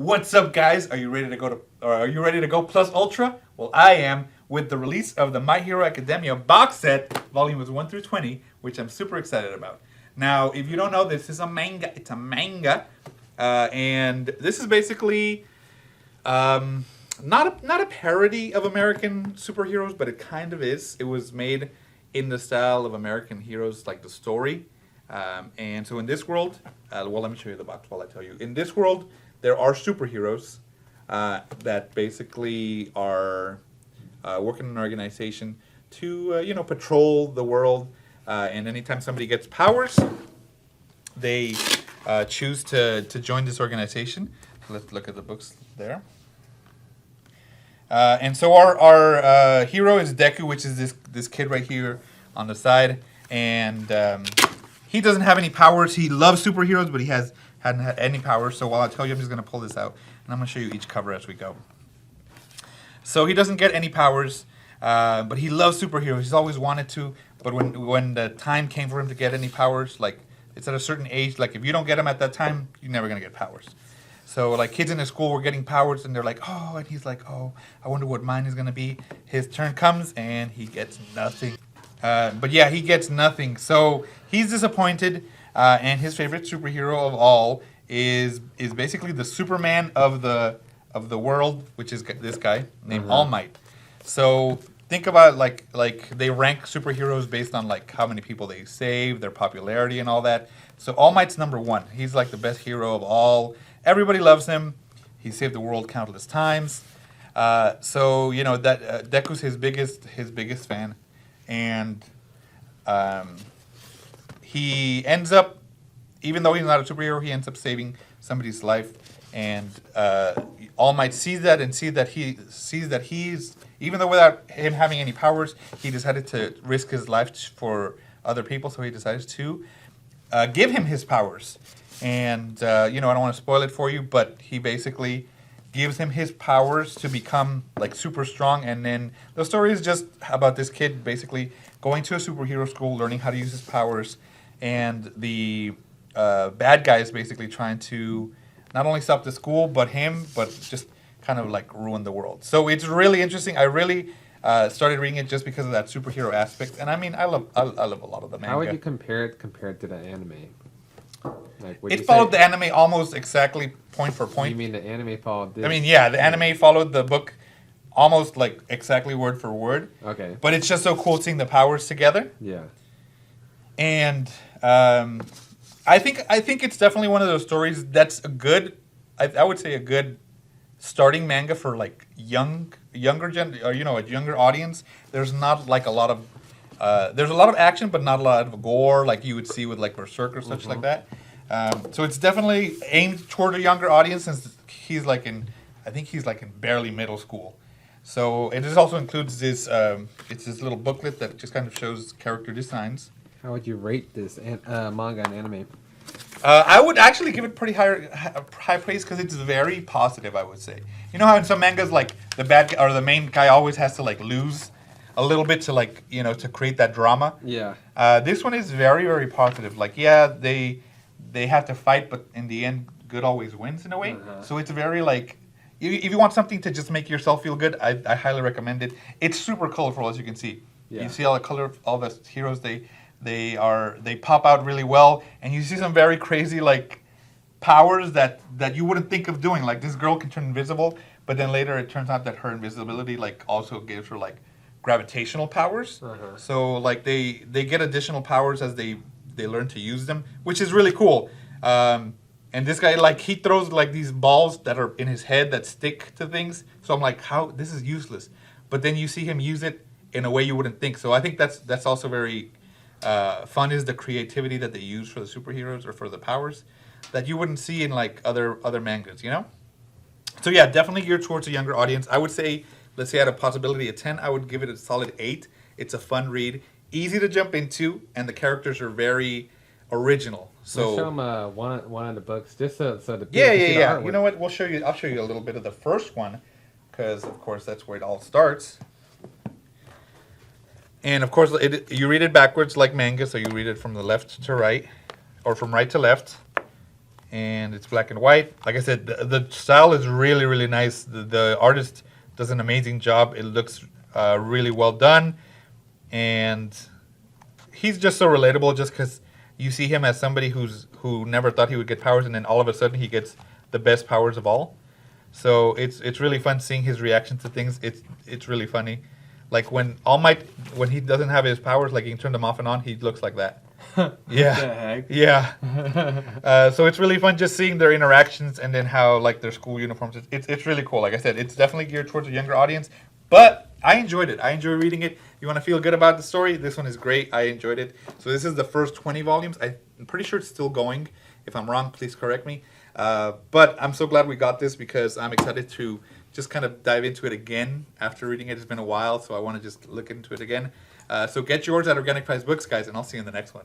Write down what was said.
What's up, guys? Are you ready to go plus ultra? Well, I am, with the release of the My Hero Academia box set, volumes 1 through 20, which I'm super excited about. Now, if you don't know, this is a manga. It's a manga, and this is basically not a parody of American superheroes, but it kind of is. It was made in the style of American heroes, like the story. And so in this world, well, let me show you the box while I tell you. In this world, there are superheroes that basically are working in an organization to, patrol the world. And anytime somebody gets powers, they choose to join this organization. Let's look at the books there. And so our hero is Deku, which is this kid right here on the side. And he doesn't have any powers. He loves superheroes, but he hadn't had any powers. So while I tell you, I'm just going to pull this out. And I'm going to show you each cover as we go. So he doesn't get any powers, but he loves superheroes. He's always wanted to. But when the time came for him to get any powers, like it's at a certain age, like if you don't get them at that time, you're never going to get powers. So like kids in his school were getting powers and they're like, oh, and he's like, oh, I wonder what mine is going to be. His turn comes and he gets nothing. But yeah, he gets nothing. So he's disappointed, and his favorite superhero of all is basically the Superman of the world, which is this guy named All Might. So think about like they rank superheroes based on like how many people they save, their popularity, and all that. So All Might's number one. He's like the best hero of all. Everybody loves him. He saved the world countless times. So that Deku's his biggest fan, and he ends up, even though he's not a superhero, he ends up saving somebody's life. And All Might sees that and sees that he's, even though without him having any powers, he decided to risk his life for other people. So he decides to give him his powers. And, I don't want to spoil it for you, but he basically gives him his powers to become, like, super strong. And then the story is just about this kid basically going to a superhero school, learning how to use his powers. And the bad guy is basically trying to not only stop the school, but just kind of, like, ruin the world. So it's really interesting. I really started reading it just because of that superhero aspect. And, I mean, I love a lot of the manga. How would you compare it compared to the anime? It followed the anime almost exactly point for point. You mean the anime followed this? I mean, yeah, the anime followed the book almost like exactly word for word. Okay. But it's just so cool seeing the powers together. Yeah. And I think it's definitely one of those stories that's a good, I would say a good starting manga for like a younger audience. There's not like a lot of there's a lot of action, but not a lot of gore like you would see with like Berserk or such like that. So it's definitely aimed toward a younger audience since he's like in barely middle school. So it just also includes this, it's this little booklet that just kind of shows character designs. How would you rate this manga and anime? I would actually give it pretty high praise because it's very positive, I would say. You know how in some mangas like the bad guy or the main guy always has to like lose a little bit to like, to create that drama. Yeah. This one is very, very positive. Like, yeah, they have to fight, but in the end, good always wins in a way. So it's very like, if you want something to just make yourself feel good, I highly recommend it. It's super colorful, as you can see. Yeah. You see all the color of all the heroes. They pop out really well, and you see some very crazy like powers that you wouldn't think of doing. Like this girl can turn invisible, but then later it turns out that her invisibility like also gives her like gravitational powers. So like they get additional powers as they learn to use them, which is really cool. And this guy, like, he throws like these balls that are in his head that stick to things. So I'm like, how this is useless. But then you see him use it in a way you wouldn't think. So I think that's also very fun, is the creativity that they use for the superheroes or for the powers that you wouldn't see in like other mangas, So yeah, definitely geared towards a younger audience. I would say, let's say at a possibility of 10, I would give it a solid 8. It's a fun read, easy to jump into, and the characters are very original. So show them one of the books, just so the people yeah. can see the artwork. You know what? I'll show you a little bit of the first one, because of course that's where it all starts. And of course, you read it backwards like manga, so you read it from the left to right, or from right to left. and it's black and white. Like I said, the style is really, really nice. The artist does an amazing job. It looks really well done, and he's just so relatable. Just because you see him as somebody who never thought he would get powers, and then all of a sudden he gets the best powers of all. So it's really fun seeing his reaction to things. It's really funny. Like when All Might, when he doesn't have his powers, like he can turn them off and on, he looks like that. Yeah. What the heck? Yeah. So it's really fun just seeing their interactions and then how like their school uniforms. It's really cool. Like I said, it's definitely geared towards a younger audience, but I enjoyed it. I enjoy reading it. You want to feel good about the story? This one is great. I enjoyed it. So this is the first 20 volumes. I'm pretty sure it's still going. If I'm wrong, please correct me. But I'm so glad we got this because I'm excited to just kind of dive into it again after reading it. It's been a while, so I want to just look into it again. So get yours at Organic Price Books, guys, and I'll see you in the next one.